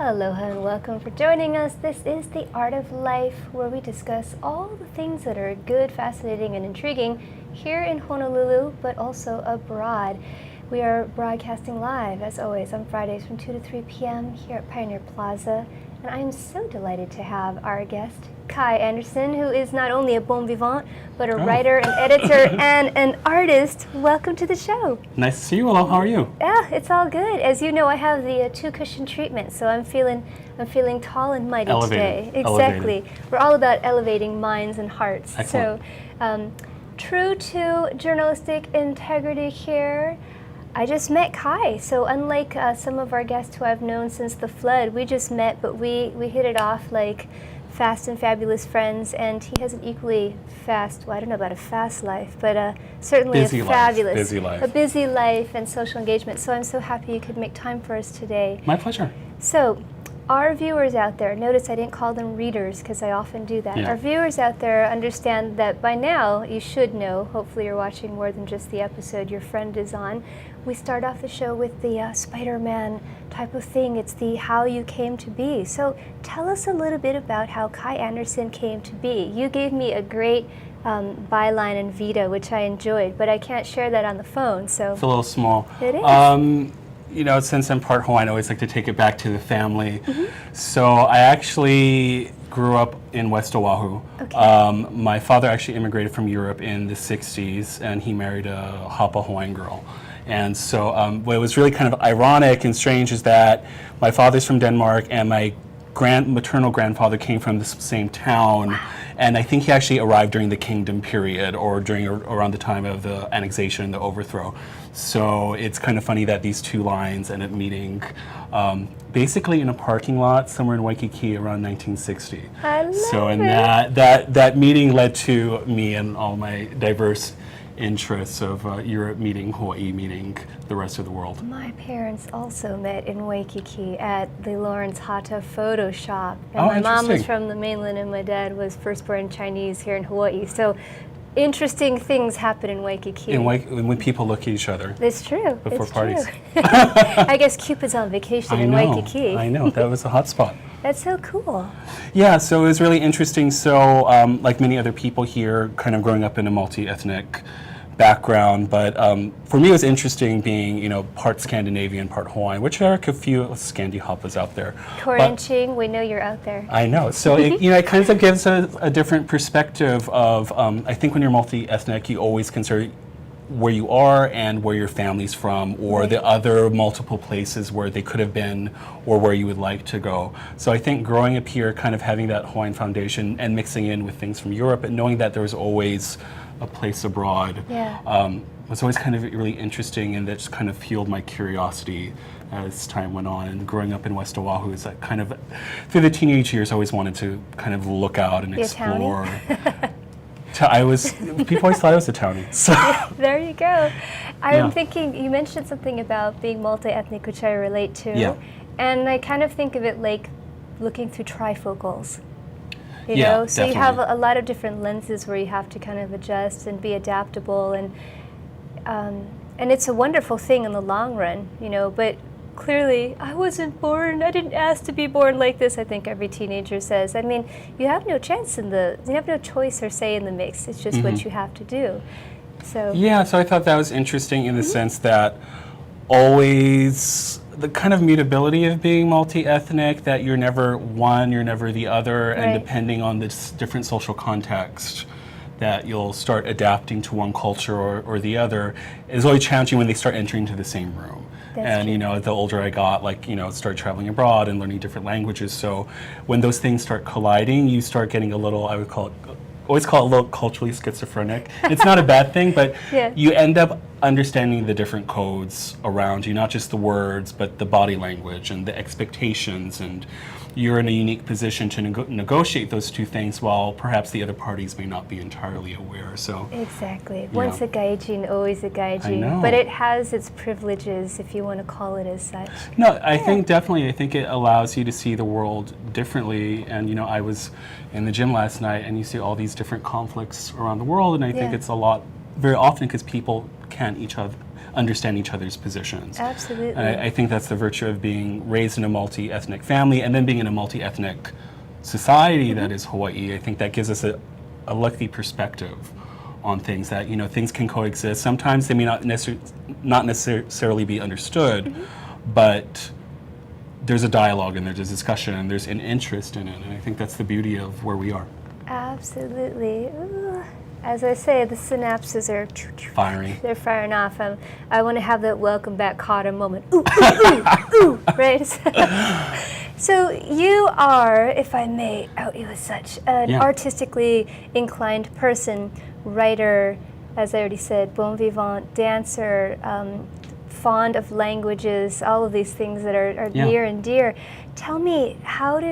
Aloha and welcome for joining us. This is The Art of Life, where we discuss all the things that are good, fascinating, and intriguing here in Honolulu, but also abroad. We are broadcasting live, as always, on Fridays from 2 to 3 p.m. here at Pioneer Plaza. And I am so delighted to have our guest, Kai Andersen, who is not only a bon vivant, but a writer, an editor, and an artist. Welcome to the show. Nice to see you, Willow. How are you? Yeah, it's all good. As you know, I have the two-cushion treatment, so I'm feeling tall and mighty Elevated. today. Exactly. Elevated. We're all about elevating minds and hearts. Excellent. So, true to journalistic integrity here, I just met Kai. So unlike some of our guests who I've known since the flood, we just met, but we hit it off like fast and fabulous friends, and he has an equally fast, well, I don't know about a fast life, but certainly busy a fabulous, busy life. A busy life and social engagement. So I'm so happy you could make time for us today. My pleasure. So, our viewers out there, notice I didn't call them readers because I often do that. Yeah. Our viewers out there understand that by now, you should know, hopefully you're watching more than just the episode your friend is on. We start off the show with the Spider-Man type of thing. It's the how you came to be. So tell us a little bit about how Kai Andersen came to be. You gave me a great byline and vita, which I enjoyed, but I can't share that on the phone. So It's a little small. It is. You know, since I'm part Hawaiian, I always like to take it back to the family. So I actually grew up in West Oahu. Okay. My father actually immigrated from Europe in the 60s, and he married a Hapa Hawaiian girl. And so what was really kind of ironic and strange is that my father's from Denmark, and my maternal grandfather came from the same town. And I think he actually arrived during the kingdom period, or around the time of the annexation and the overthrow. So it's kind of funny that these two lines ended up meeting basically in a parking lot somewhere in Waikiki around 1960. I love so and it. that meeting led to me and all my diverse interests of Europe meeting Hawaii, meeting the rest of the world. My parents also met in Waikiki at the Lawrence Hata photo shop. And Oh, my mom was interesting. from the mainland and my dad was firstborn Chinese here in Hawaii. So interesting things happen in Waikiki. And when people look at each other. It's true. Before it's parties. True. I guess Cupid's on vacation in Waikiki. I know, that was a hot spot. That's so cool. Yeah, so it was really interesting. So like many other people here, kind of growing up in a multi-ethnic background, but for me it was interesting being, you know, part Scandinavian, part Hawaiian, which there are a few Scandi Hapas out there. Corin Ching, we know you're out there. I know. So it, you know, it kind of gives a different perspective of, I think when you're multi-ethnic, you always consider where you are and where your family's from, or Right. the other multiple places where they could have been or where you would like to go. So I think growing up here, kind of having that Hawaiian foundation and mixing in with things from Europe, and knowing that there was always a place abroad, was always kind of really interesting, and that just kind of fueled my curiosity as time went on. And growing up in West Oahu, is that kind of through the teenage years, I always wanted to kind of look out and Be a townie? explore. People always thought I was a townie. So. There you go. I'm thinking, you mentioned something about being multi-ethnic, which I relate to. Yeah. And I kind of think of it like looking through trifocals. You Yeah, know? So you have definitely. a lot of different lenses where you have to kind of adjust and be adaptable, and it's a wonderful thing in the long run, you know, but clearly I didn't ask to be born like this, I think every teenager says. I mean, you have no choice or say in the mix. It's just what you have to do. So Yeah, so I thought that was interesting in the sense that always the kind of mutability of being multi-ethnic, that you're never one, you're never the other, and Right. depending on the different social context, that you'll start adapting to one culture or the other, is always challenging when they start entering into the same room. That's And true. you know, the older I got, like, you know, started traveling abroad and learning different languages. So when those things start colliding, you start getting a little, I would always call it a little culturally schizophrenic. It's not a bad thing, but Yeah. you end up understanding the different codes around you, not just the words, but the body language and the expectations, and you're in a unique position to negotiate those two things while perhaps the other parties may not be entirely aware. So exactly. Once a gaijin, always a gaijin. know. But it has its privileges, if you want to call it as such. no, I think definitely, I think it allows you to see the world differently. And you know, I was in the gym last night, and you see all these different conflicts around the world, and I think Yeah. it's a lot, very often, because people can't understand each other's positions. Absolutely. And I think that's the virtue of being raised in a multi-ethnic family and then being in a multi-ethnic society that is Hawaii. I think that gives us a lucky perspective on things, that things can coexist. Sometimes they may not necessarily be understood, but there's a dialogue and there's a discussion and there's an interest in it, and I think that's the beauty of where we are. Absolutely. Ooh. As I say, the synapses are Firing. They're firing off. I want to have that welcome back Carter moment. Ooh, ooh, ooh, ooh, right? So you are, if I may, you are such an artistically inclined person, writer, as I already said, bon vivant, dancer, fond of languages, all of these things that are near and dear. Tell me,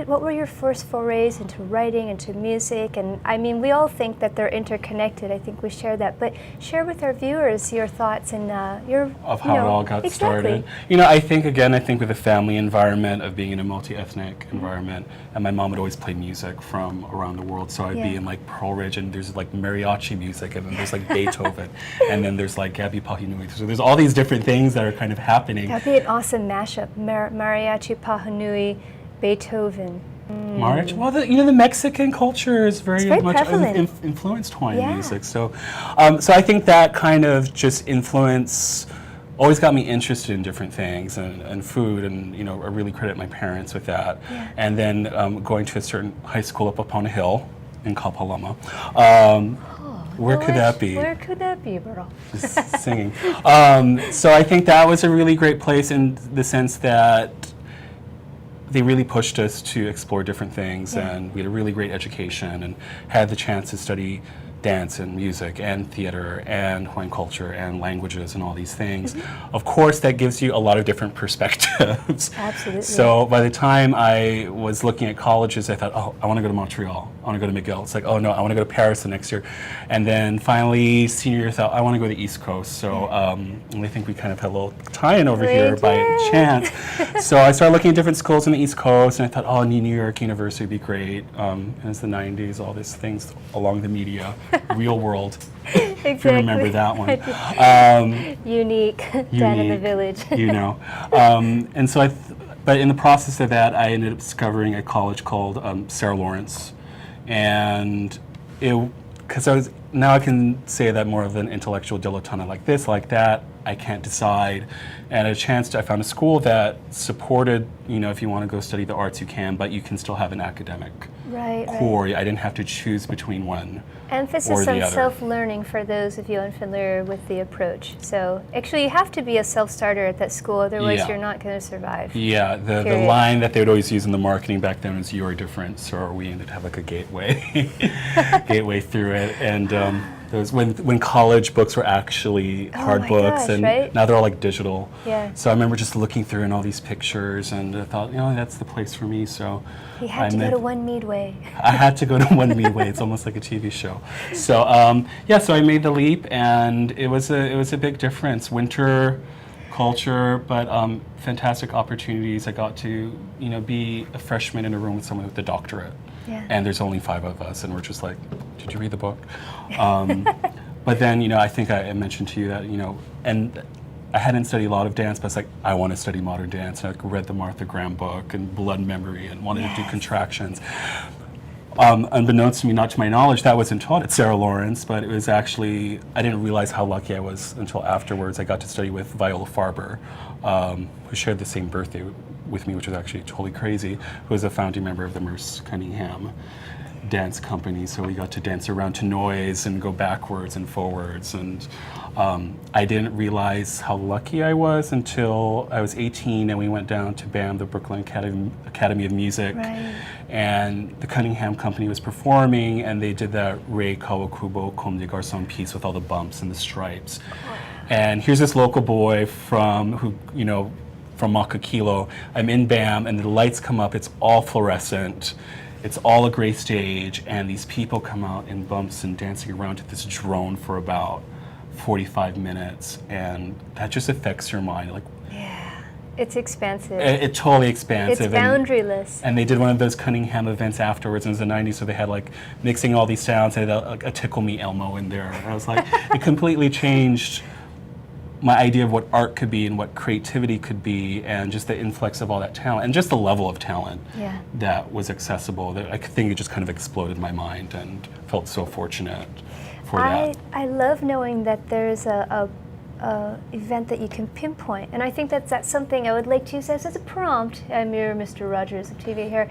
what were your first forays into writing, into music? And I mean, we all think that they're interconnected. I think we share that. But share with our viewers your thoughts and of how it all got started. I think with a family environment, of being in a multi-ethnic environment, and my mom would always play music from around the world. So I'd be in like Pearl Ridge, and there's like mariachi music, and then there's like Beethoven, and then there's like Gabi Pahinui. So there's all these different things that are kind of happening. That'd be an awesome mashup. Mariachi, Pahinui, Beethoven. Mariachi. Well, the Mexican culture is very much influenced Hawaiian music. So I think that kind of just influence always got me interested in different things and food, and I really credit my parents with that. Yeah. And then going to a certain high school up upon a hill in Kapalama. Where could that be? Where could that be, bro? Just singing. So I think that was a really great place in the sense that they really pushed us to explore different things, and we had a really great education and had the chance to study dance and music and theater and Hawaiian culture and languages and all these things. Of course, that gives you a lot of different perspectives. Absolutely. So by the time I was looking at colleges, I thought, I want to go to Montreal. I want to go to McGill. It's like, oh no, I want to go to Paris the next year. And then finally, senior year, I thought, I want to go to the East Coast. So I think we kind of had a little tie-in over here by chance. So I started looking at different schools on the East Coast, and I thought, New York University would be great. And it's the 90s, all these things along the media. Real World, exactly. If you remember that one. Unique, down in the village. And so but in the process of that, I ended up discovering a college called Sarah Lawrence, and because now I can say that more of an intellectual dilettante, like this, like that, I can't decide. And I found a school that supported, if you want to go study the arts, you can, but you can still have an academic core. I didn't have to choose between one. Emphasis on self-learning for those of you unfamiliar with the approach. So actually you have to be a self-starter at that school, otherwise you're not going to survive. Yeah, the line that they would always use in the marketing back then was, "You're different, so we ended to have like a gateway through it." And those when college books were actually hard books, and now they're all like digital. Yeah. So I remember just looking through and all these pictures, and I thought, that's the place for me. So you had to go to One Meadway. I had to go to One Meadway. It's almost like a TV show. So so I made the leap, and it was a big difference. Winter culture, but fantastic opportunities. I got to be a freshman in a room with someone with a doctorate. Yeah. And there's only 5 of us, and we're just like, did you read the book? But then, I think I mentioned to you that, and I hadn't studied a lot of dance, but it's like, I want to study modern dance. And I read the Martha Graham book and Blood Memory and wanted to do contractions. Unbeknownst to me, not to my knowledge, that wasn't taught at Sarah Lawrence, but it was actually, I didn't realize how lucky I was until afterwards. I got to study with Viola Farber, who shared the same birthday with me, which was actually totally crazy, who was a founding member of the Merce Cunningham dance company. So we got to dance around to noise and go backwards and forwards. And I didn't realize how lucky I was until I was 18 and we went down to BAM, the Brooklyn Academy of Music. Right. And the Cunningham company was performing, and they did that Rei Kawakubo Comme des Garçons piece with all the bumps and the stripes. And here's this local boy from Makakilo. I'm in BAM, and the lights come up. It's all fluorescent. It's all a gray stage, and these people come out in bumps and dancing around to this drone for about 45 minutes, and that just affects your mind. Like, it's expansive. It's totally expansive. It's boundaryless. And they did one of those Cunningham events afterwards, and it was the 90s, so they had like mixing all these sounds. They had a Tickle Me Elmo in there. And I was like, it completely changed my idea of what art could be and what creativity could be, and just the influx of all that talent and just the level of talent that was accessible. That I think it just kind of exploded my mind, and felt so fortunate for that. I love knowing that there's a event that you can pinpoint, and I think that's something I would like to use as a prompt. I'm your Mr. Rogers of TV here.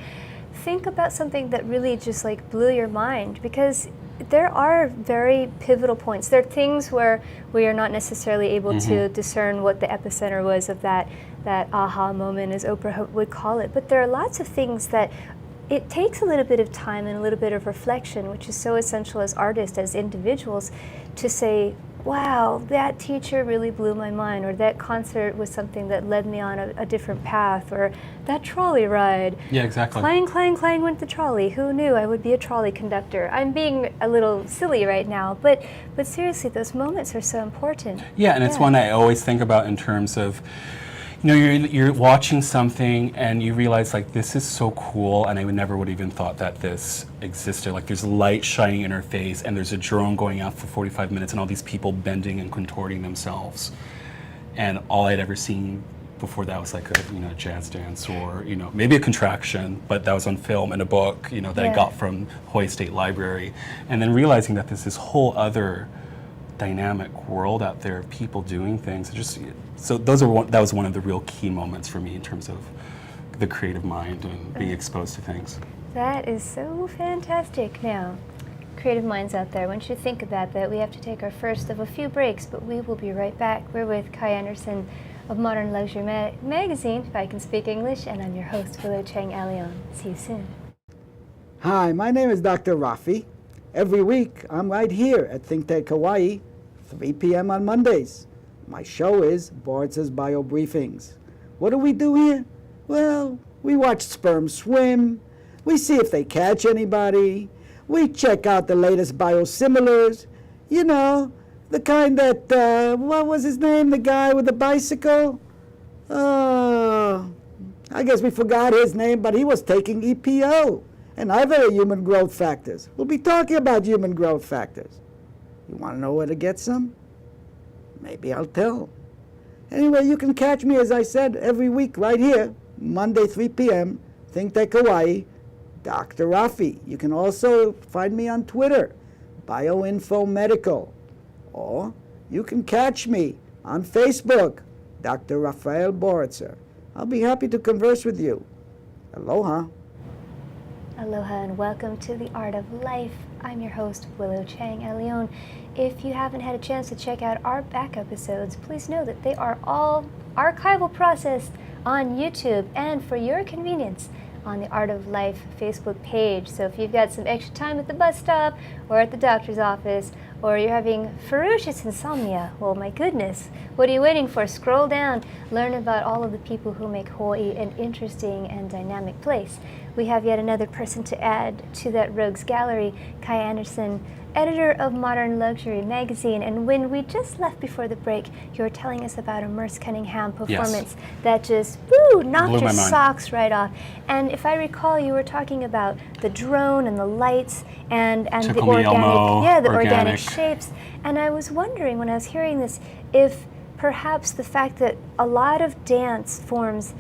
Think about something that really just like blew your mind, because there are very pivotal points. There are things where we are not necessarily able to discern what the epicenter was of that aha moment, as Oprah would call it. But there are lots of things that it takes a little bit of time and a little bit of reflection, which is so essential as artists, as individuals, to say, wow, that teacher really blew my mind, or that concert was something that led me on a different path, or that trolley ride. Yeah, exactly. Clang, clang, clang went the trolley. Who knew I would be a trolley conductor? I'm being a little silly right now, but seriously, those moments are so important. Yeah, and it's one I always think about in terms of, you know, you're watching something and you realize, like, this is so cool, and I never would have even thought that this existed. Like, there's light shining in her face, and there's a drone going out for 45 minutes, and all these people bending and contorting themselves. And all I'd ever seen before that was like a jazz dance, or maybe a contraction, but that was on film in a book that I got from Hawaii State Library. And then realizing that there's this whole other dynamic world out there of people doing things. So that was one of the real key moments for me in terms of the creative mind and being exposed to things. That is so fantastic. Now, creative minds out there, once you think about that, we have to take our first of a few breaks, but we will be right back. We're with Kai Andersen of Modern Luxury Magazine, if I can speak English, and I'm your host, Willow Chang. See you soon. Hi, my name is Dr. Rafi. Every week, I'm right here at ThinkTech Hawaii, 3 p.m. on Mondays. My show is Boards' Bio Briefings. What do we do here? Well, we watch sperm swim. We see if they catch anybody. We check out the latest biosimilars. You know, the kind that, what was his name? The guy with the bicycle? I guess we forgot his name, but he was taking EPO and other human growth factors. We'll be talking about human growth factors. You want to know where to get some? Maybe I'll tell. Anyway, you can catch me, as I said, every week right here, Monday, 3 p.m., ThinkTech Hawaii, Dr. Rafi. You can also find me on Twitter, BioInfoMedical. Or you can catch me on Facebook, Dr. Rafael Boritzer. I'll be happy to converse with you. Aloha. Aloha and welcome to The Art of Life. I'm your host, Willow Chang. If you haven't had a chance to check out our back episodes, please know that they are all archival processed on YouTube, and for your convenience, on the Art of Life Facebook page. So if you've got some extra time at the bus stop or at the doctor's office, or you're having ferocious insomnia, well, my goodness, what are you waiting for? Scroll down, learn about all of the people who make Hawaii an interesting and dynamic place. We have yet another person to add to that rogues gallery, Kai Andersen, editor of Modern Luxury Magazine. And when we just left before the break, you were telling us about a Merce Cunningham performance that just knocked your socks right off. And if I recall, you were talking about the drone and the lights and the organic shapes. And I was wondering, when I was hearing this, if perhaps the fact that a lot of dance forms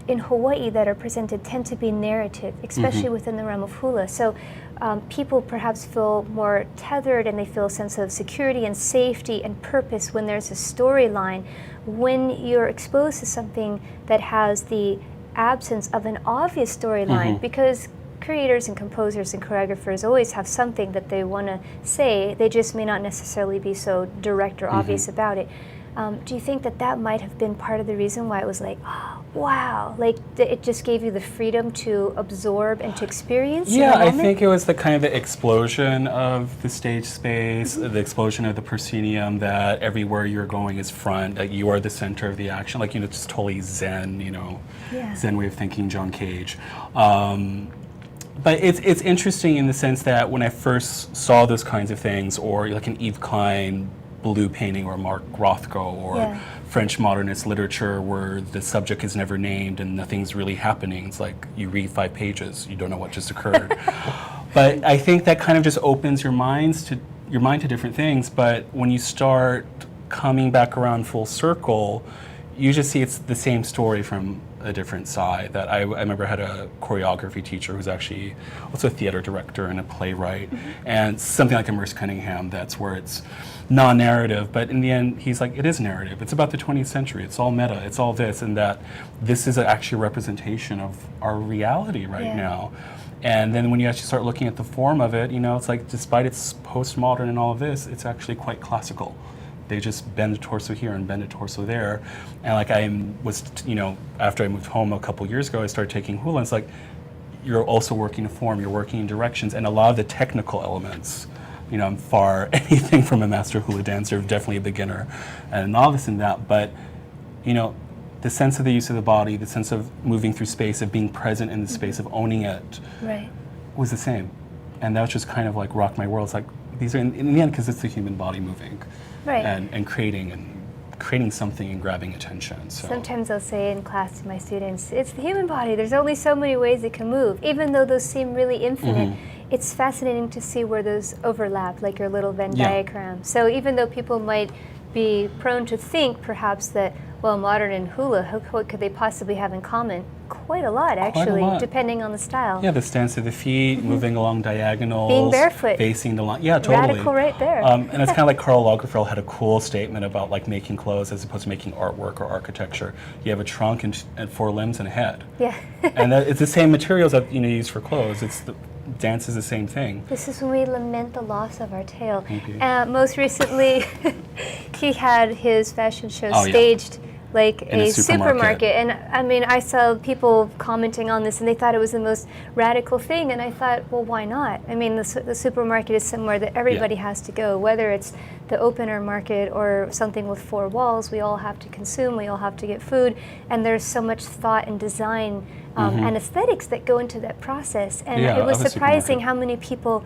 in Hawaii that are presented tend to be narrative, especially within the realm of hula. So people perhaps feel more tethered, and they feel a sense of security and safety and purpose when there's a storyline. When you're exposed to something that has the absence of an obvious storyline, because creators and composers and choreographers always have something that they want to say, they just may not necessarily be so direct or obvious about it. Do you think that might have been part of the reason why it was like, oh, wow, like it just gave you the freedom to absorb and to experience? Yeah, I think it was the kind of the explosion of the stage space, the explosion of the proscenium, that everywhere you're going is front, that you are the center of the action, like, just totally Zen, Zen way of thinking, John Cage. But it's interesting in the sense that when I first saw those kinds of things, or like an Yves Klein blue painting, or Mark Rothko, or French modernist literature where the subject is never named and nothing's really happening. It's like you read 5 pages, you don't know what just occurred. But I think that kind of just opens your mind to different things. But when you start coming back around full circle, you just see it's the same story from a different side. That I remember I had a choreography teacher who's actually also a theater director and a playwright, and something like Merce Cunningham, that's where it's non-narrative, but in the end he's like, it is narrative. It's about the 20th century. It's all meta. It's all this, and that this is actually a representation of our reality right now. And then when you actually start looking at the form of it, it's like, despite its postmodern and all of this, it's actually quite classical. They just bend the torso here and bend the torso there. And like after I moved home a couple years ago, I started taking Hula, and it's like, you're also working a form, you're working in directions, and a lot of the technical elements, I'm far anything from a master hula dancer, definitely a beginner and a novice in that, but the sense of the use of the body, the sense of moving through space, of being present in the space, of owning it, was the same. And that was just kind of like rocked my world. It's like, these are in the end, because it's the human body moving, and creating something and grabbing attention. So sometimes I'll say in class to my students, it's the human body. There's only so many ways it can move, even though those seem really infinite. It's fascinating to see where those overlap, like your little Venn diagram. So even though people might be prone to think perhaps that, well, modern and hula, what could they possibly have in common? Quite a lot, actually, depending on the style. Yeah, the stance of the feet, moving along diagonals, being barefoot, facing the line. Yeah, totally. Radical right there. And it's kind of like Karl Lagerfeld had a cool statement about like making clothes as opposed to making artwork or architecture. You have a trunk and 4 limbs and a head. Yeah. And it's the same materials that use for clothes. Dance is the same thing. This is when we lament the loss of our tail. Most recently, he had his fashion show staged like in a supermarket. And I mean, I saw people commenting on this, and they thought it was the most radical thing. And I thought, well, why not? I mean, the supermarket is somewhere that everybody has to go, whether it's the open air market or something with 4 walls. We all have to consume. We all have to get food. And there's so much thought and design and aesthetics that go into that process. And it was surprising how many people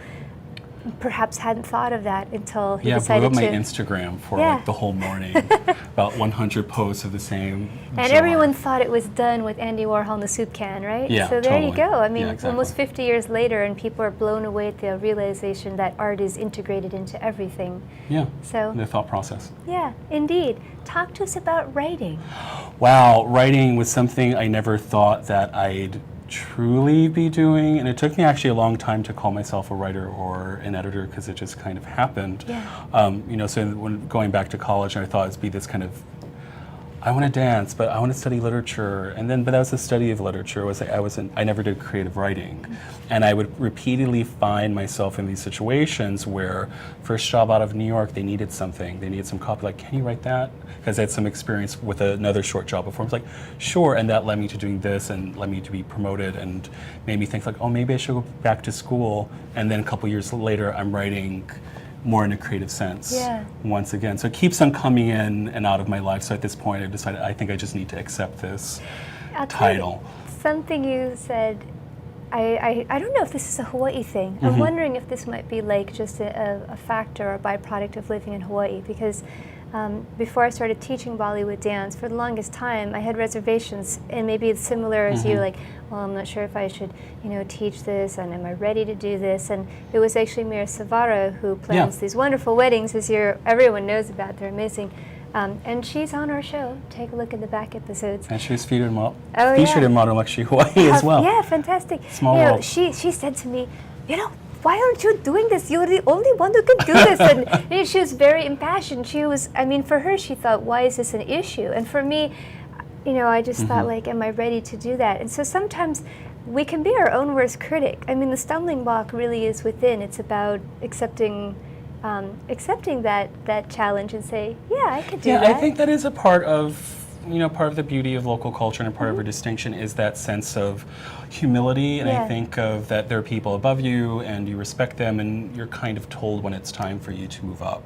perhaps hadn't thought of that until he decided to. Yeah, blew up my Instagram for like the whole morning. About 100 posts of the same And everyone thought it was done with Andy Warhol in the soup can, right? Yeah, so there you go. I mean, exactly. Almost 50 years later, and people are blown away at the realization that art is integrated into everything. Yeah, so the thought process. Yeah, indeed. Talk to us about writing. Wow, writing was something I never thought that I'd truly be doing, and it took me actually a long time to call myself a writer or an editor, because it just kind of happened. So when going back to college, I thought it'd be this kind of, I want to dance, but I want to study literature, but that was the study of literature. I never did creative writing, and I would repeatedly find myself in these situations where, first job out of New York, they needed something, they needed some copy. Like, can you write that? Because I had some experience with another short job before. I was like, sure, and that led me to doing this, and led me to be promoted, and made me think like, oh, maybe I should go back to school. And then a couple years later, I'm writing more in a creative sense once again. So it keeps on coming in and out of my life. So at this point, I've decided I think I just need to accept this title. Something you said, I don't know if this is a Hawaii thing. I'm wondering if this might be like just a factor or a byproduct of living in Hawaii, because before I started teaching Bollywood dance, for the longest time, I had reservations, and maybe it's similar as you, like, well, I'm not sure if I should, teach this, and am I ready to do this? And it was actually Mira Savara who plans these wonderful weddings, as everyone knows about. They're amazing. And she's on our show. Take a look at the back episodes. And she was featured in Modern Luxury Hawaii as well. Yeah, fantastic. Small world. She said to me, why aren't you doing this? You're the only one who can do this. And she was very impassioned. For her, she thought, why is this an issue? And for me, I just thought, like, am I ready to do that? And so sometimes we can be our own worst critic. I mean, the stumbling block really is within. It's about accepting that challenge and say, yeah, I could do that. Yeah, I think that is a part of the beauty of local culture, and a part of our distinction is that sense of humility. And I think of that there are people above you, and you respect them, and you're kind of told when it's time for you to move up.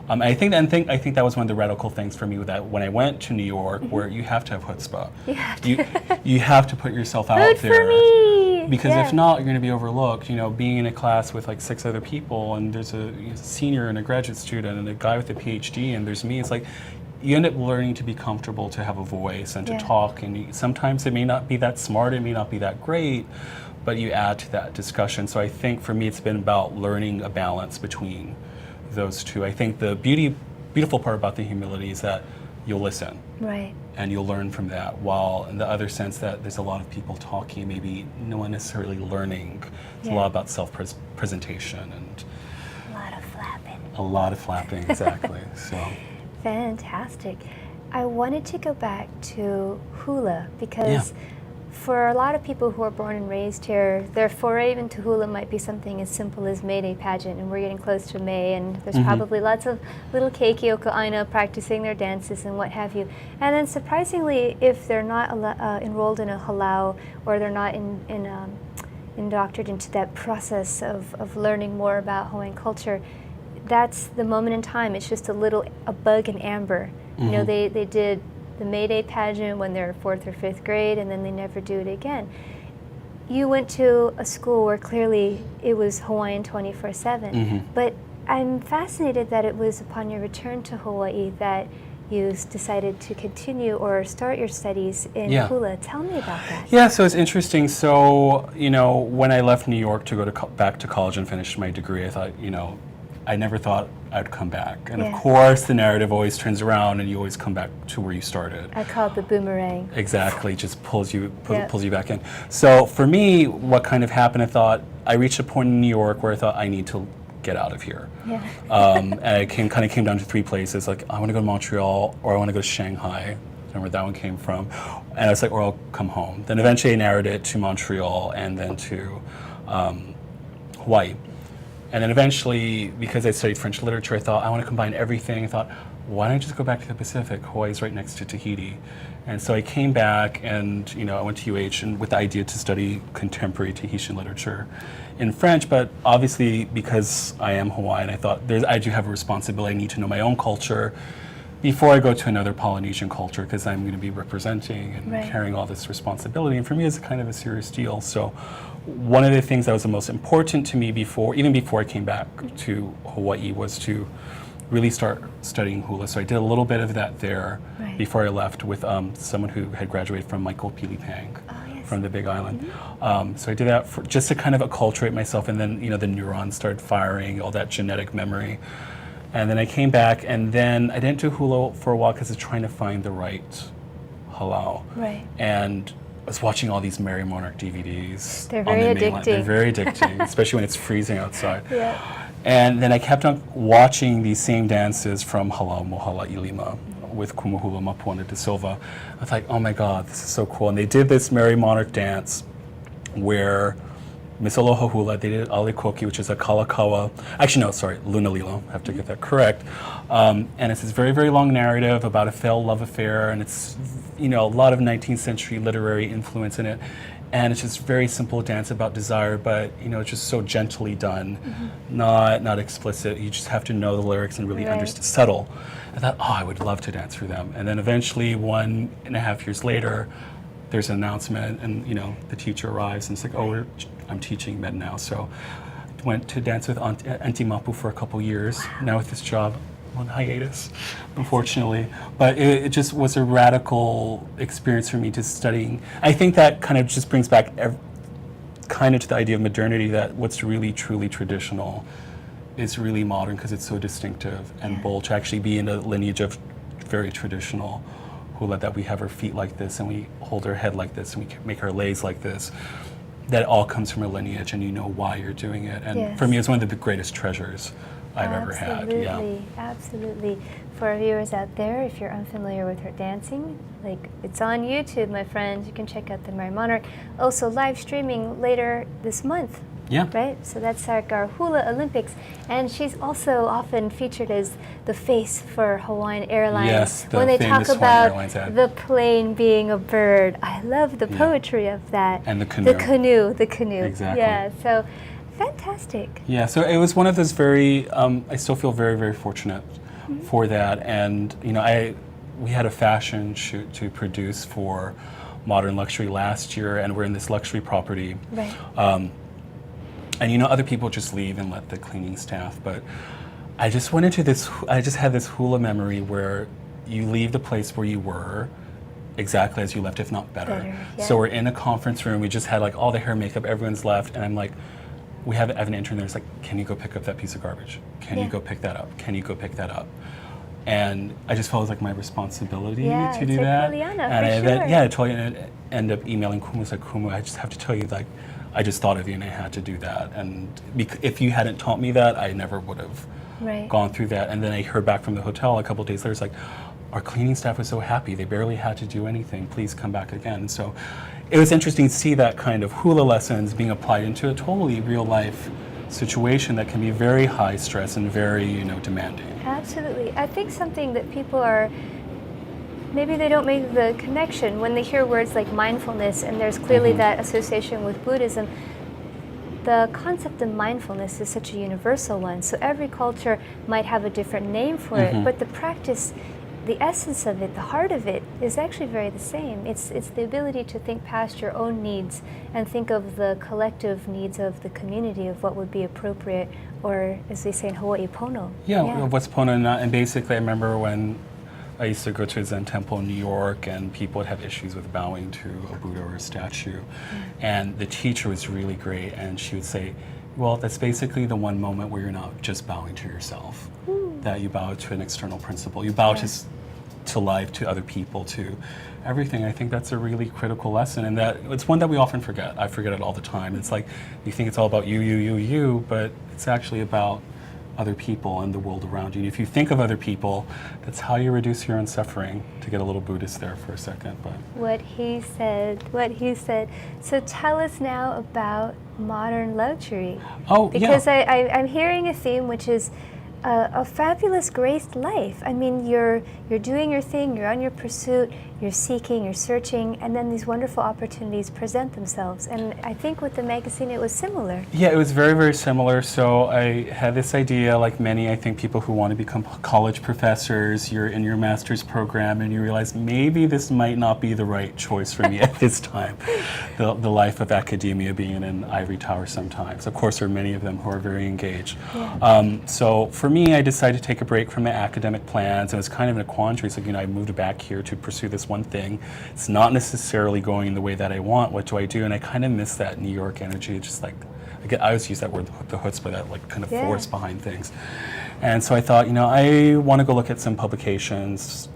I think that was one of the radical things for me with that when I went to New York, where you have to have chutzpah. You have to put yourself out there. For me. Because if not, you're going to be overlooked. Being in a class with like 6 other people, and there's a senior and a graduate student and a guy with a PhD, and there's me. It's like, you end up learning to be comfortable, to have a voice and to talk, and sometimes it may not be that smart, it may not be that great, but you add to that discussion. So I think for me it's been about learning a balance between those two. I think the beauty beautiful part about the humility is that you'll listen. Right. And you'll learn from that, while in the other sense that there's a lot of people talking, maybe no one necessarily learning. It's a lot about self-presentation and A lot of flapping. a lot of flapping, exactly. So. Fantastic. I wanted to go back to hula because for a lot of people who are born and raised here, their foray into hula might be something as simple as May Day pageant, and we're getting close to May, and there's probably lots of little keiki oko aina practicing their dances and what have you. And then surprisingly, if they're not enrolled in a halau, or they're not indoctrinated into that process of learning more about Hawaiian culture, that's the moment in time. It's just a bug in amber. You know, they did the May Day pageant when they're 4th or 5th grade, and then they never do it again. You went to a school where clearly it was Hawaiian 24/7, but I'm fascinated that it was upon your return to Hawaii that you decided to continue or start your studies in hula. Tell me about that. Yeah, so it's interesting. So, you know, when I left New York to go back to college and finish my degree, I thought, you know, I never thought I'd come back. And of course, the narrative always turns around and you always come back to where you started. I call it the boomerang. Exactly, just pulls you back in. So for me, what kind of happened, I thought, I reached a point in New York where I thought I need to get out of here. And it came down to 3 places. Like, I want to go to Montreal, or I want to go to Shanghai. I don't know where that one came from. And I was like, or I'll come home. Then eventually I narrowed it to Montreal and then to Hawaii. And then eventually, because I studied French literature, I thought, I want to combine everything. I thought, why don't I just go back to the Pacific? Hawaii's right next to Tahiti. And so I came back and, you know, I went to UH and with the idea to study contemporary Tahitian literature in French, but obviously because I am Hawaiian, I thought I do have a responsibility. I need to know my own culture before I go to another Polynesian culture, because I'm going to be representing and carrying all this responsibility. And for me, it's kind of a serious deal. So one of the things that was the most important to me even before I came back to Hawaii, was to really start studying hula. So I did a little bit of that there before I left with someone who had graduated from Michael Pilipang from the Big Island. So I did that just to kind of acculturate myself, and then, you know, the neurons started firing, all that genetic memory. And then I came back, and then I didn't do hula for a while because I was trying to find the right halau. And I was watching all these Mary Monarch DVDs. They're very addicting. They're very addicting, especially when it's freezing outside. And then I kept on watching these same dances from Halau Mohala Ilima with Kumuhula Mapuana de Silva. I was like, oh my God, this is so cool. And they did this Mary Monarch dance where Miss Aloha Hula, they did Ale Koki, which is a kalakaua. Actually, no, sorry, Luna Lilo. I have to get that correct. And it's this very, very long narrative about a failed love affair, and it's, you know, a lot of 19th century literary influence in it. And it's just very simple dance about desire, but, you know, it's just so gently done, not explicit. You just have to know the lyrics and really understand, subtle. I thought, oh, I would love to dance for them. And then eventually, 1.5 years later, there's an announcement, and, you know, the teacher arrives, and it's like, oh, I'm teaching med now. So I went to dance with Auntie Mapu for a couple years. Now with this job, I'm on hiatus, unfortunately. But it just was a radical experience for me, just studying. I think that kind of just brings back kind of to the idea of modernity, that what's really, truly traditional is really modern, because it's so distinctive and bold to actually be in a lineage of very traditional hula, that we have our feet like this, and we hold our head like this, and we make our legs like this. That all comes from a lineage, and you know why you're doing it. And for me, it's one of the greatest treasures I've ever had. Absolutely. For our viewers out there, if you're unfamiliar with her dancing, like, it's on YouTube, my friends. You can check out the Mary Monarch. Also live streaming later this month. Right? So that's our Hula Olympics. And she's also often featured as the face for Hawaiian Airlines. Yes, when they talk about the plane being a bird. I love the poetry of that. And the canoe. The canoe. Exactly. Yeah, so fantastic. Yeah, so it was one of those very, I still feel very, very fortunate for that. And, you know, we had a fashion shoot to produce for Modern Luxury last year, and we're in this luxury property. And, you know, other people just leave and let the cleaning staff, but I just went into this, I just had this hula memory where you leave the place where you were exactly as you left, if not better. So we're in a conference room, we just had like all the hair, makeup, everyone's left, and I'm like, I have an intern there, it's like, can you go pick up that piece of garbage? Can you go pick that up? Can you go pick that up? And I just felt it was like my responsibility Yeah, to do it's like that. Juliana, And for sure. I totally ended up emailing Kumu. I was like, Kumu, I just have to tell you, like, I just thought of you and I had to do that. And if you hadn't taught me that, I never would have Right. gone through that. And then I heard back from the hotel a couple of days later. It's like, our cleaning staff was so happy. They barely had to do anything. Please come back again. And so it was interesting to see that kind of hula lessons being applied into a totally real life situation that can be very high stress and very, demanding. Absolutely. I think something that people are, maybe they don't make the connection when they hear words like mindfulness, and there's clearly that association with Buddhism. The concept of mindfulness is such a universal one, so every culture might have a different name for it, but the practice, the essence of it, the heart of it, is actually very the same. It's the ability to think past your own needs and think of the collective needs of the community, of what would be appropriate, or as they say in Hawaii, pono. Yeah. What's pono? And basically I remember when I used to go to a Zen temple in New York, and people would have issues with bowing to a Buddha or a statue. And the teacher was really great, and she would say, well, that's basically the one moment where you're not just bowing to yourself, that you bow to an external principle. You bow to life, to other people, to everything. I think that's a really critical lesson, and that it's one that we often forget. I forget it all the time. It's like you think it's all about you, but it's actually about other people and the world around you. And if you think of other people, that's how you reduce your own suffering, to get a little Buddhist there for a second. But What he said. So tell us now about modern luxury. Oh, Because I'm hearing a theme which is a fabulous graced life. I mean, you're doing your thing, you're on your pursuit, you're seeking, you're searching, and then these wonderful opportunities present themselves. And I think with the magazine it was similar. Yeah, it was very, very similar. So I had this idea, like many, I think, people who want to become college professors, you're in your master's program and you realize maybe this might not be the right choice for me at this time. The life of academia, being in an ivory tower sometimes. Of course, there are many of them who are very engaged. So for me, I decided to take a break from my academic plans. It was kind of in a quandary. So, I moved back here to pursue this one thing. It's not necessarily going the way that I want. What do I do? And I kind of miss that New York energy. Just like, I always use that word, the chutzpah, that like kind of force behind things. And so I thought, I want to go look at some publications.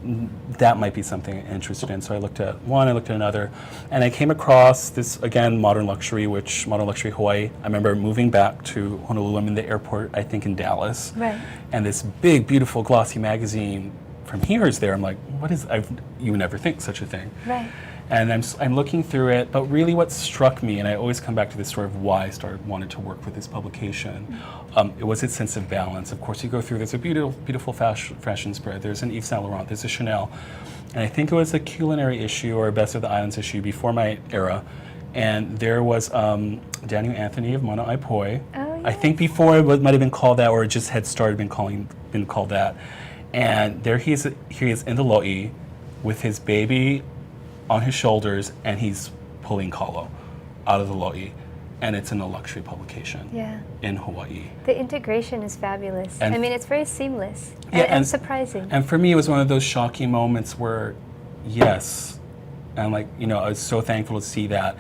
That might be something I'm interested in. So I looked at one, I looked at another, and I came across this, again, Modern Luxury Hawaii. I remember moving back to Honolulu. I'm in the airport, I think in Dallas. Right. And this big, beautiful, glossy magazine from here is there. I'm like, you would never think such a thing. Right. And I'm looking through it, but really what struck me, and I always come back to this story of why I wanted to work with this publication, it was its sense of balance. Of course, you go through, there's a beautiful fashion spread, there's an Yves Saint Laurent, there's a Chanel, and I think it was a culinary issue or a Best of the Islands issue before my era, and there was Daniel Anthony of Mana Aipoi. Oh, I think before it might have been called that, or it just had started been called that, and here he is in the lo'i with his baby on his shoulders, and he's pulling kalo out of the lo'i, and it's in a luxury publication in Hawaii. The integration is fabulous. And I mean, it's very seamless and surprising. And for me, it was one of those shocking moments where, yes, and like, I was so thankful to see that.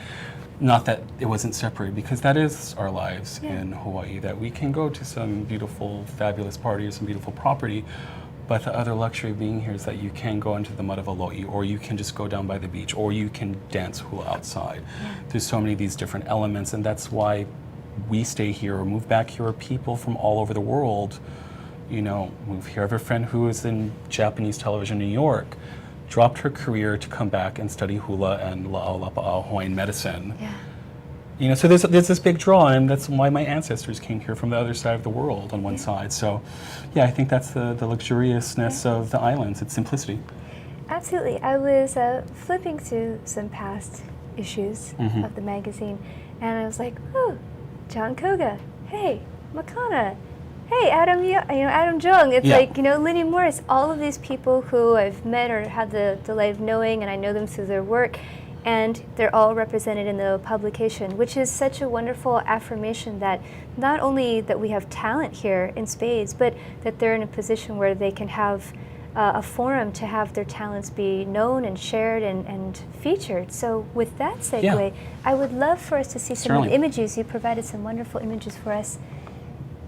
Not that it wasn't separated, because that is our lives in Hawaii, that we can go to some beautiful, fabulous party or some beautiful property, but the other luxury of being here is that you can go into the mud of a lo'i, or you can just go down by the beach, or you can dance hula outside. There's so many of these different elements, and that's why we stay here or move back here, or people from all over the world, move here. I have a friend who is in Japanese television in New York, dropped her career to come back and study hula and la'alapa'a Hawaiian medicine. So there's this big draw, and that's why my ancestors came here from the other side of the world on one side. So, I think that's the luxuriousness of the islands, its simplicity. Absolutely. I was flipping through some past issues of the magazine, and I was like, oh, John Koga, hey, Makana, hey, Adam Jung. It's like, Lenny Morris, all of these people who I've met or had the delight of knowing, and I know them through their work. And they're all represented in the publication, which is such a wonderful affirmation that not only that we have talent here in spades, but that they're in a position where they can have a forum to have their talents be known and shared and featured. So with that segue, I would love for us to see some of the images. You provided some wonderful images for us.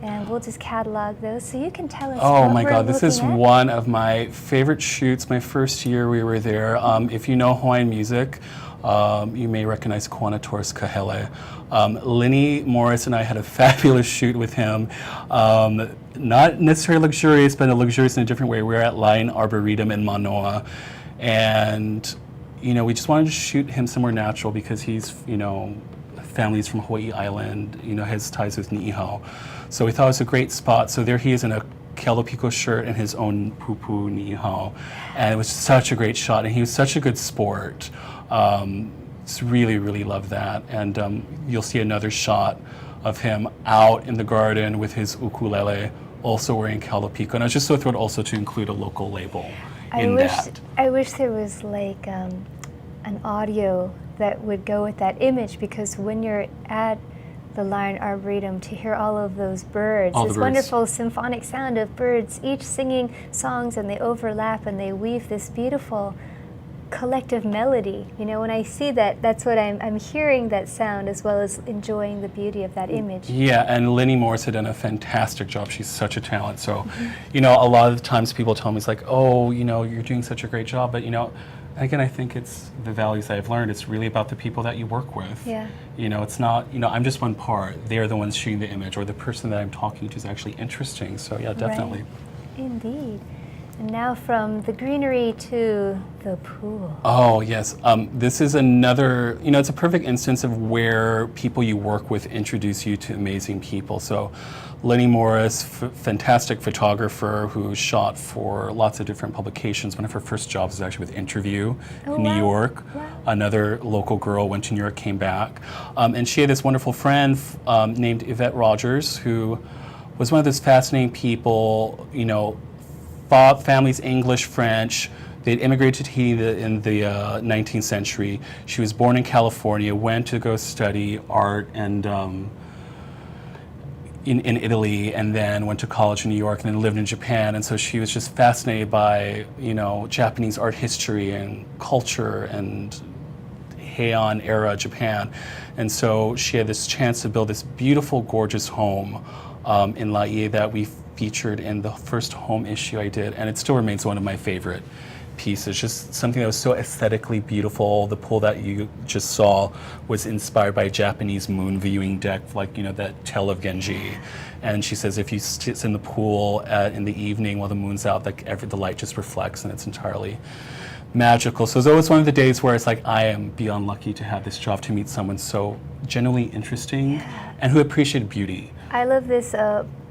And we'll just catalog those so you can tell us Oh what my we're God, this is looking at. one of my favorite shoots. My first year we were there. If you know Hawaiian music, you may recognize Kwana Torres Kahele. Lenny Morris and I had a fabulous shoot with him. Not necessarily luxurious, but luxurious in a different way. We were at Lion Arboretum in Manoa, and we just wanted to shoot him somewhere natural because he's, family's from Hawaii Island, has ties with Ni'ihau. So we thought it was a great spot. So there he is in a Kealopiko shirt and his own pupu Ni'ihau. And it was such a great shot, and he was such a good sport. Just really, really love that. And you'll see another shot of him out in the garden with his ukulele, also wearing Kealopiko. And I was just so thrilled also to include a local label in that. I wish there was like an audio that would go with that image, because when you're at the Lion Arboretum, to hear all of those birds, this wonderful symphonic sound of birds, each singing songs, and they overlap and they weave this beautiful collective melody. When I see that, that's what I'm hearing, that sound, as well as enjoying the beauty of that image. Yeah, and Lenny Morris had done a fantastic job. She's such a talent. So, a lot of the times people tell me, it's like, oh, you're doing such a great job. But, again, I think it's the values that I've learned. It's really about the people that you work with. Yeah. It's not, I'm just one part. They're the ones shooting the image, or the person that I'm talking to is actually interesting. So, yeah, definitely. Right. Indeed. And now from the greenery to the pool. Oh, yes. This is another, it's a perfect instance of where people you work with introduce you to amazing people. So Lenny Morris, fantastic photographer who shot for lots of different publications. One of her first jobs was actually with Interview in New York. Wow. Another local girl went to New York, came back. And she had this wonderful friend named Yvette Rogers, who was one of those fascinating people, families English, French. They'd immigrated to Tahiti in the 19th century. She was born in California, went to go study art and in Italy, and then went to college in New York, and then lived in Japan. And so she was just fascinated by, Japanese art history and culture and Heian era Japan. And so she had this chance to build this beautiful, gorgeous home in Laie that we featured in the first home issue I did, and it still remains one of my favorite pieces. Just something that was so aesthetically beautiful. The pool that you just saw was inspired by a Japanese moon viewing deck, like that tell of Genji. And she says if you sit in the pool in the evening while the moon's out, the light just reflects, and it's entirely magical. So it's always one of the days where it's like, I am beyond lucky to have this job, to meet someone so genuinely interesting and who appreciated beauty. I love this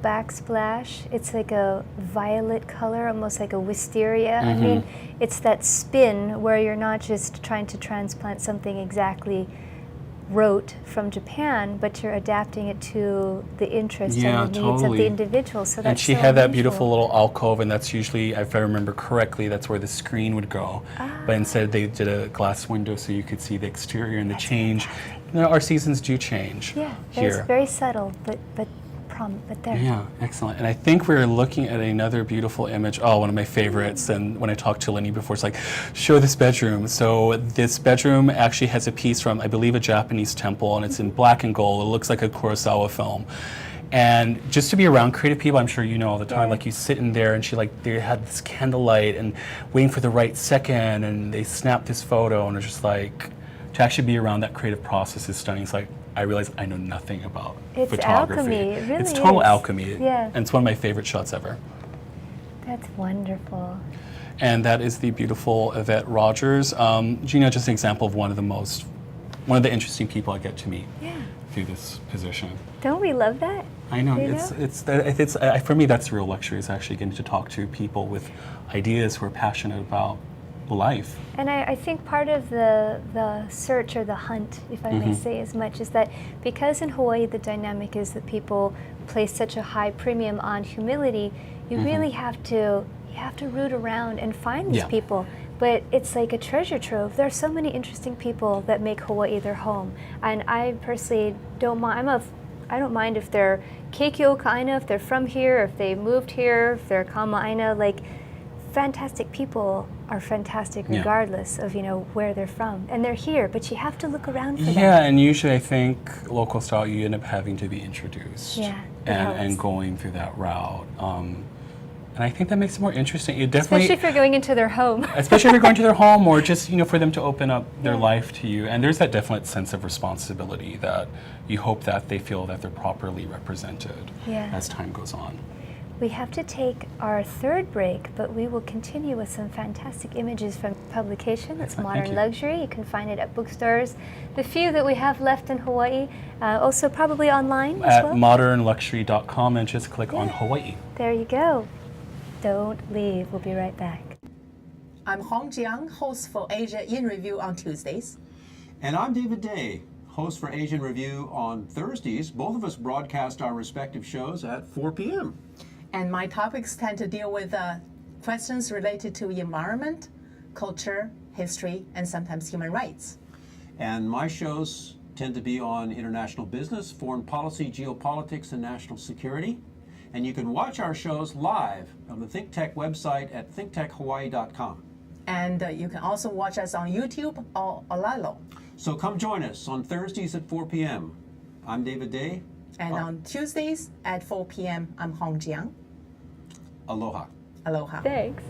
backsplash. It's like a violet color, almost like a wisteria. I mean, it's that spin where you're not just trying to transplant something exactly rote from Japan, but you're adapting it to the interests and the needs of the individual. So that's and she had that beautiful little alcove, and that's usually, if I remember correctly, that's where the screen would go. But instead they did a glass window so you could see the exterior and the change. Our seasons do change. Yeah, here. It's very subtle, but there. Yeah, excellent. And I think we're looking at another beautiful image. Oh, one of my favorites. And when I talked to Lenny before, it's like, show this bedroom. So this bedroom actually has a piece from, I believe, a Japanese temple, and it's in black and gold. It looks like a Kurosawa film. And just to be around creative people, I'm sure you know all the time, like you sit in there and they had this candlelight and waiting for the right second, and they snapped this photo, and it's just like, to actually be around that creative process is stunning. It's like, I realize I know nothing about photography. Alchemy. It really it's total is. Alchemy. Yeah. And it's one of my favorite shots ever. That's wonderful. And that is the beautiful Yvette Rogers. Gina, just an example of one of the interesting people I get to meet through this position. Don't we love that? I know. It's for me, that's a real luxury, is actually getting to talk to people with ideas who are passionate about life. And I think part of the search, or the hunt, if I may say as much, is that because in Hawaii the dynamic is that people place such a high premium on humility, you really have to root around and find these people. But it's like a treasure trove. There are so many interesting people that make Hawaii their home. And I personally don't mind. I don't mind if they're keikio kaina, if they're from here, if they moved here, if they're kama'aina. Like, fantastic people are fantastic regardless of where they're from, and they're here, but you have to look around for them. Yeah, and usually I think local style you end up having to be introduced. Yeah, and going through that route. And I think that makes it more interesting. It definitely, especially if you're going into their home. especially if you're going to their home, or just for them to open up their life to you. And there's that definite sense of responsibility that you hope that they feel that they're properly represented as time goes on. We have to take our third break, but we will continue with some fantastic images from the publication. It's Modern Luxury. You can find it at bookstores, the few that we have left in Hawaii. Also probably online as well. At modernluxury.com, and just click on Hawaii. There you go. Don't leave. We'll be right back. I'm Hong Jiang, host for Asia in Review on Tuesdays. And I'm David Day, host for Asian Review on Thursdays. Both of us broadcast our respective shows at 4 p.m. And my topics tend to deal with questions related to environment, culture, history, and sometimes human rights. And my shows tend to be on international business, foreign policy, geopolitics, and national security. And you can watch our shows live on the ThinkTech website at thinktechhawaii.com. And you can also watch us on YouTube or Olalo. So come join us on Thursdays at 4 p.m. I'm David Day. And on Tuesdays at 4 p.m., I'm Hong Jiang. Aloha. Aloha. Thanks.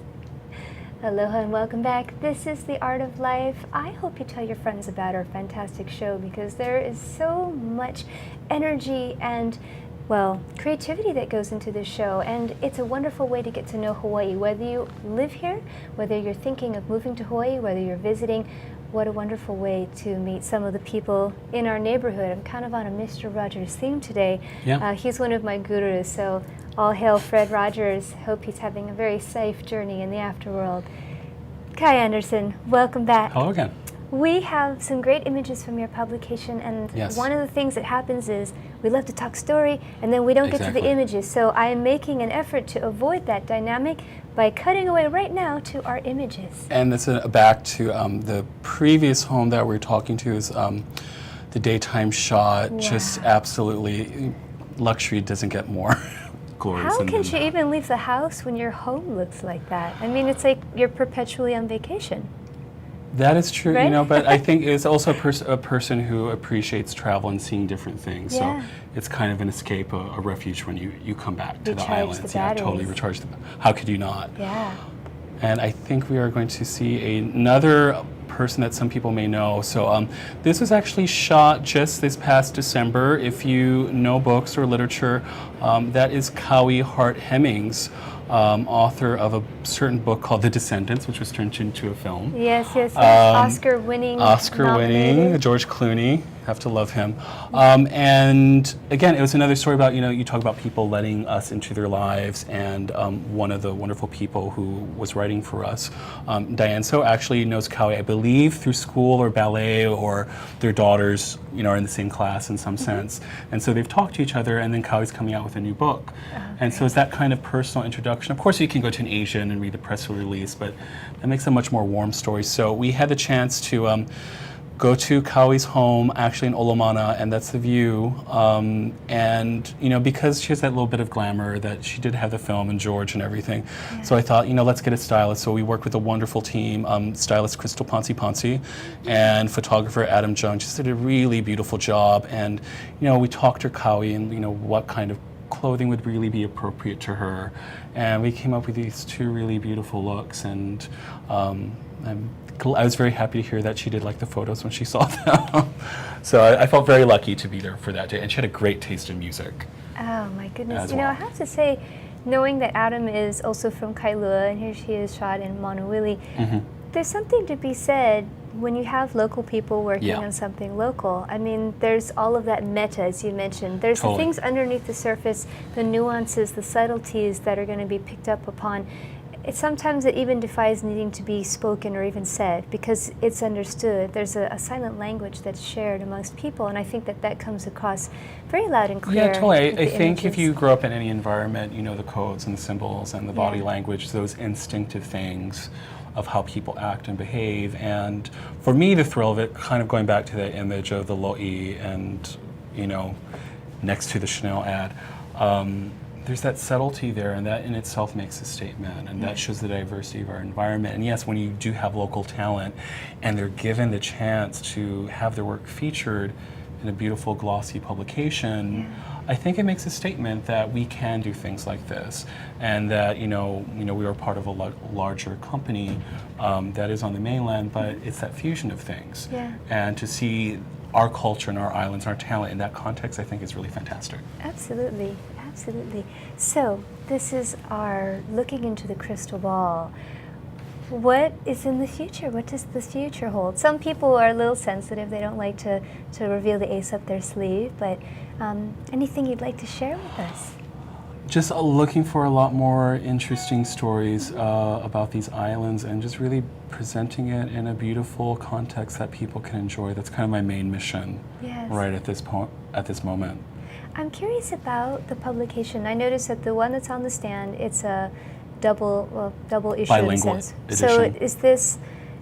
Aloha and welcome back. This is The Art of Life. I hope you tell your friends about our fantastic show because there is so much energy and creativity that goes into this show, and it's a wonderful way to get to know Hawaii. Whether you live here, whether you're thinking of moving to Hawaii, whether you're visiting, what a wonderful way to meet some of the people in our neighborhood. I'm kind of on a Mr. Rogers theme today. Yeah. He's one of my gurus, so all hail Fred Rogers. Hope he's having a very safe journey in the afterworld. Kai Andersen, welcome back. Hello again. We have some great images from your publication, and one of the things that happens is we love to talk story, and then we don't get to the images. So I am making an effort to avoid that dynamic by cutting away right now to our images. And that's back to the previous home that we're talking to is the daytime shot. Just absolutely, luxury doesn't get more glorious. How can she even leave the house when your home looks like that? I mean, it's like you're perpetually on vacation. That is true, right? But I think it's also a person who appreciates travel and seeing different things. So it's kind of an escape, a refuge when you come back to the islands. Totally recharge them. How could you not? Yeah. And I think we are going to see another person that some people may know. So this was actually shot just this past December. If you know books or literature, that is Kaui Hart Hemmings, author of a certain book called The Descendants, which was turned into a film. Yes. Oscar-winning. Oscar-winning, George Clooney. Have to love him. And again, it was another story about, you talk about people letting us into their lives, and one of the wonderful people who was writing for us, Diane So, actually knows Kaui, I believe, through school or ballet, or their daughters, are in the same class in some sense. And so they've talked to each other, and then Kaui's coming out with a new book. And so it's that kind of personal introduction. Of course, you can go to an Asian and read the press release, but that makes a much more warm story. So we had the chance to go to Kaui's home, actually in Olomana, and that's the view. And because she has that little bit of glamour that she did have the film and George and everything. So I thought, let's get a stylist. So we worked with a wonderful team, stylist Crystal Ponce and photographer Adam Jung. Just did a really beautiful job. And we talked to Kaui and what kind of clothing would really be appropriate to her. And we came up with these two really beautiful looks, and I was very happy to hear that she did like the photos when she saw them. So I felt very lucky to be there for that day, and she had a great taste in music. Oh my goodness. Well. I have to say, knowing that Adam is also from Kailua, and here she is shot in Manuili, there's something to be said when you have local people working on something local. I mean, there's all of that meta, as you mentioned. There's the things underneath the surface, the nuances, the subtleties that are going to be picked up upon. Sometimes it even defies needing to be spoken or even said, because it's understood. There's a silent language that's shared amongst people, and I think that comes across very loud and clear. Yeah, totally. I think images. if you grow up in any environment, the codes and the symbols and the body language, those instinctive things of how people act and behave. And for me, the thrill of it, kind of going back to that image of the lo'i and, next to the Chanel ad, there's that subtlety there, and that in itself makes a statement, and that shows the diversity of our environment. And yes, when you do have local talent and they're given the chance to have their work featured in a beautiful glossy publication, I think it makes a statement that we can do things like this, and that we are part of a larger company that is on the mainland, but it's that fusion of things. Yeah. And to see our culture and our islands, our talent in that context, I think is really fantastic. Absolutely, absolutely. So this is our looking into the crystal ball. What is in the future? What does the future hold? Some people are a little sensitive. They don't like to reveal the ace up their sleeve, but anything you'd like to share with us? Just looking for a lot more interesting stories about these islands, and just really presenting it in a beautiful context that people can enjoy. That's kind of my main mission, Yes. right at this moment. I'm curious about the publication. I noticed that the one that's on the stand, it's a double issue Bilingual in a sense. edition. So is this,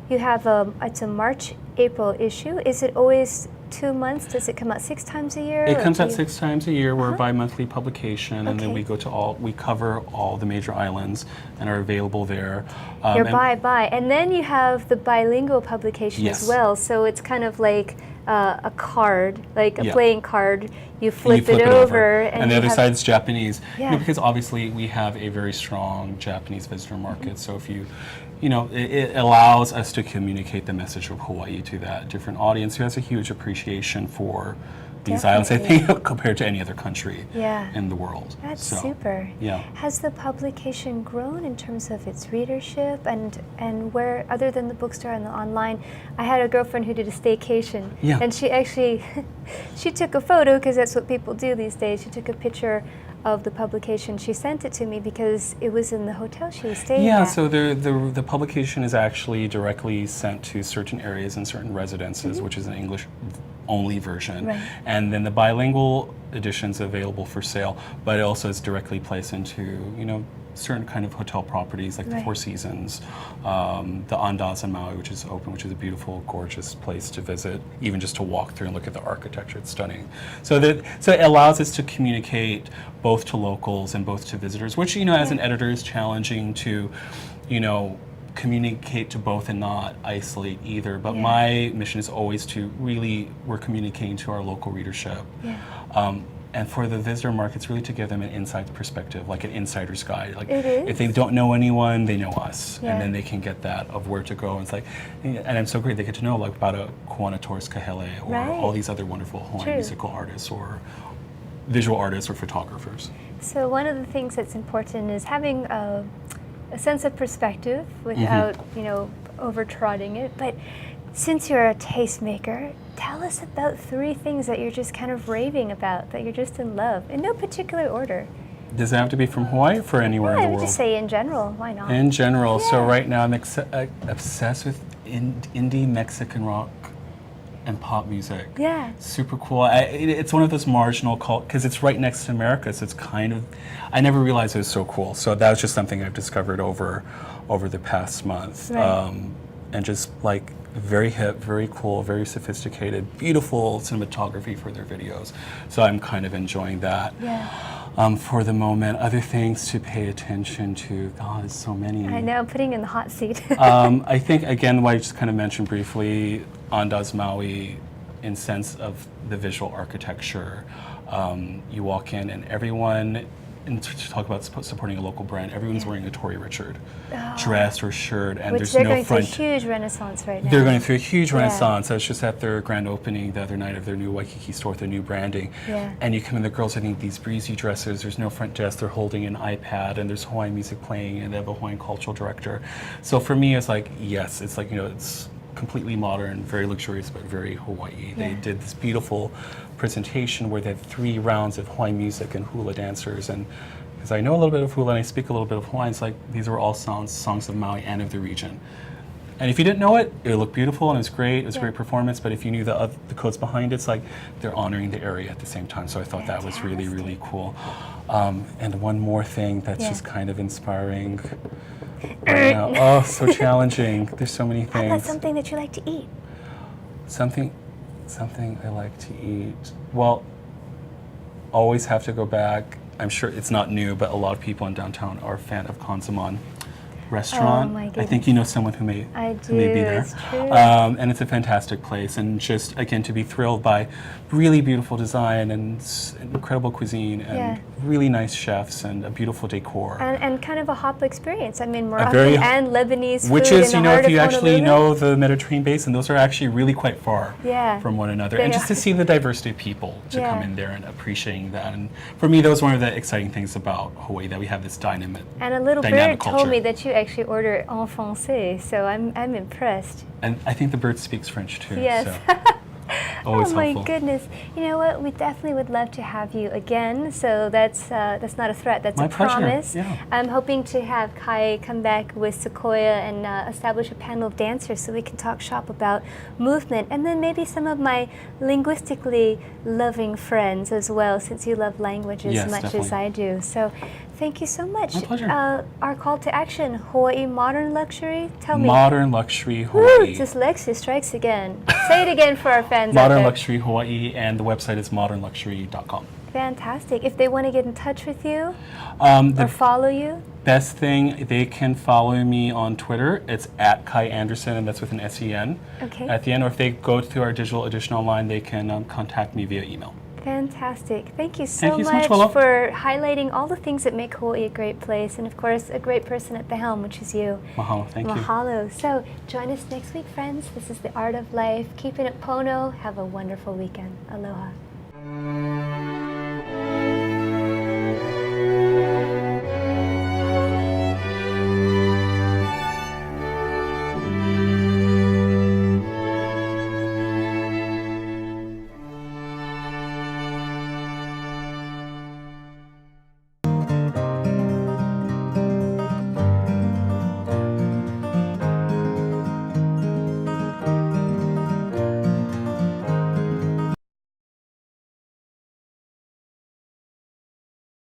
you have it's a March-April issue. Is it always 2 months? Does it come out 6 times a year? It or comes do out you- 6 times a year. We're a bi-monthly publication, and then Okay. we cover all the major islands and are available there. You're and- by. And then you have the bilingual publication Yes. as well. So it's kind of like a card, like a Yeah. playing card. You and flip, you it over. and the you other have- side's Japanese. Yeah. Because obviously we have a very strong Japanese visitor market. So if it allows us to communicate the message of Hawaii to that different audience who has a huge appreciation for these islands, I Definitely. think, compared to any other country Yeah. in the world. That's So, super. Yeah. Has the publication grown in terms of its readership and where, other than the bookstore and the online? I had a girlfriend who did a staycation, Yeah. and she actually she took a photo, because that's what people do these days. She took a picture of the publication. She sent it to me because it was in the hotel she was staying Yeah, at. so the publication is actually directly sent to certain areas and certain residences, which is an English-only version. Right. And then the bilingual edition's available for sale, but it also is directly placed into, certain kind of hotel properties like the Right. Four Seasons, the Andaz in Maui, which is open, which is a beautiful, gorgeous place to visit, even just to walk through and look at the architecture. It's stunning. So it allows us to communicate both to locals and both to visitors, which, as an editor is challenging to, communicate to both and not isolate either. But Yeah. my mission is always to really, we're communicating to our local readership. Yeah. And for the visitor market, it's really to give them an inside perspective, like an insider's guide. Like It is. if they don't know anyone, they know us, Yeah. and then they can get that of where to go. And it's like, and I'm so great they get to know like about a Kuana Torres Kahele or Right. all these other wonderful Hawaiian True. musical artists or visual artists or photographers. So one of the things that's important is having a sense of perspective without, over-trotting it. But since you're a tastemaker, tell us about 3 things that you're just kind of raving about, that you're just in love, in no particular order. Does it have to be from Hawaii or for anywhere I in the would world? just say in general, why not? In general, so Yeah. right now I'm obsessed with indie Mexican rock and pop music. Yeah. Super cool. It's one of those marginal because it's right next to America, so it's kind of, I never realized it was so cool. So that was just something I've discovered over the past month. Right. And just like very hip, very cool, very sophisticated, beautiful cinematography for their videos. So I'm kind of enjoying that. Yeah. For the moment, other things to pay attention to. God, there's so many. I know, I'm putting you in the hot seat. I think, again, what I just kind of mentioned briefly, Andaz Maui, in sense of the visual architecture, you walk in and everyone, and to talk about supporting a local brand, everyone's wearing a Tory Richard dress or shirt, and Which there's they're no going front. through a huge renaissance right now. They're going through a huge Yeah. renaissance. I was just at their grand opening the other night of their new Waikiki store, their new branding. Yeah. And you come in, the girls, I think, these breezy dresses, there's no front desk, they're holding an iPad, and there's Hawaiian music playing, and they have a Hawaiian cultural director. So for me, it's like, yes, it's like, it's completely modern, very luxurious, but very Hawaii. They Yeah. did this beautiful presentation where they had 3 rounds of Hawaiian music and hula dancers, and because I know a little bit of hula and I speak a little bit of Hawaiian, it's like these were all songs of Maui and of the region. And if you didn't know it, it looked beautiful and it was great. It was a great performance. But if you knew the codes behind it, it's like they're honoring the area at the same time. So I thought that was really, really cool. And one more thing that's Yeah. just kind of inspiring right now. Oh, so challenging. There's so many How about things. something that you like to eat? Something I like to eat. Well, always have to go back. I'm sure it's not new, but a lot of people in downtown are a fan of konsamon. restaurant. Oh, my I think goodness. you know someone who may I who may be do, there. it's true. And it's a fantastic place, and just again to be thrilled by really beautiful design and incredible cuisine and Yeah. really nice chefs and a beautiful decor. And kind of a hop experience. I mean, very- Moroccan and Lebanese Which food is, in you the know, heart if you of actually Honolulu. know the Mediterranean basin, those are actually really quite far Yeah, from one another. they And just are. to see the diversity of people to come Yeah. in there and appreciating that. And for me, that was one of the exciting things about Hawaii, that we have this dynamic And a little bird dynamic told culture. me that you actually order en français, so I'm impressed. And I think the bird speaks French too. Yes. So always Oh my helpful. goodness! You know what? We definitely would love to have you again. So that's not a threat. That's My a pleasure, promise. yeah. I'm hoping to have Kai come back with Sequoia and establish a panel of dancers so we can talk shop about movement, and then maybe some of my linguistically loving friends as well, since you love language as Yes, much as definitely. I do. So. Thank you so much. My pleasure. Our call to action: Hawaii modern luxury. Tell me. Modern Luxury Woo, Hawaii. dyslexia strikes again. Say it again for our fans out Modern there. Luxury Hawaii, and the website is modernluxury.com. Fantastic. If they want to get in touch with you The or follow you, best thing, they can follow me on Twitter. It's at Kai Andersen, and that's with an S-E-N Okay. at the end. Or if they go to our digital edition online, they can contact me via email. fantastic. Thank you Thank you so much, Willow. for highlighting all the things that make Hawaii a great place, and of course, a great person at the helm, which is you. Mahalo. Thank you. Mahalo. So join us next week, friends. This is The Art of Life. Keep it at Pono. Have a wonderful weekend. Aloha.